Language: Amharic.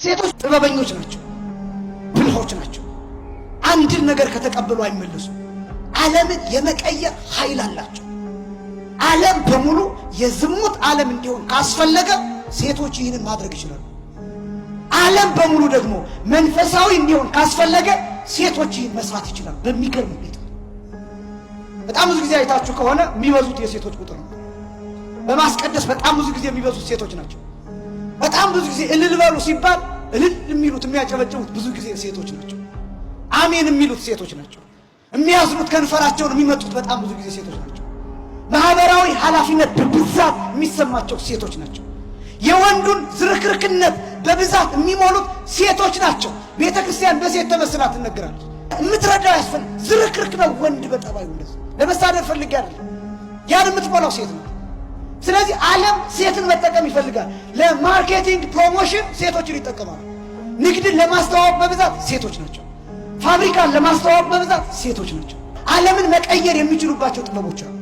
ሴቶች ጥበበኞች ናቸው፣ ብልሆች ናቸው። አንድን ነገር ከተቀበሉ አይመለሱም። ዓለምን የመቀየር ኃይል አላቸው። ዓለም በሙሉ የዝሙት ዓለም እንዲሆን ካስፈለገ ሴቶች ይህንን ማድረግ ይችላሉ። ዓለም በሙሉ ደግሞ መንፈሳዊ እንዲሆን ካስፈለገ ሴቶች ይህን መስራት ይችላሉ። በሚገርም ሁኔታ በጣም ብዙ ጊዜ አይታችሁ ከሆነ የሚበዙት የሴቶች ቁጥር ነው። በማስቀደስ በጣም ብዙ ጊዜ የሚበዙት ሴቶች ናቸው። በጣም ብዙ ጊዜ እልል በሉ ሲባል እልል የሚሉት የሚያጨበጭቡት ብዙ ጊዜ ሴቶች ናቸው። አሜን የሚሉት ሴቶች ናቸው። የሚያዝኑት ከንፈራቸውን የሚመጡት በጣም ብዙ ጊዜ ሴቶች ናቸው። ማህበራዊ ኃላፊነት በብዛት የሚሰማቸው ሴቶች ናቸው። የወንዱን ዝርክርክነት በብዛት የሚሞሉት ሴቶች ናቸው። ቤተ ክርስቲያን በሴት ተመስላ ትነገራለች። የምትረዳው ያስፈልግ ዝርክርክ ነው ወንድ በጠባዩ እንደዚህ ለመሳደብ ፈልጌ አይደለም። ያን የምትሞላው ሴት ነው። ስለዚህ ዓለም ሴትን መጠቀም ይፈልጋል። ለማርኬቲንግ ፕሮሞሽን ሴቶችን ይጠቀማሉ። ንግድን ለማስተዋወቅ በብዛት ሴቶች ናቸው። ፋብሪካን ለማስተዋወቅ በብዛት ሴቶች ናቸው። ዓለምን መቀየር የሚችሉባቸው ጥበቦች አሉ።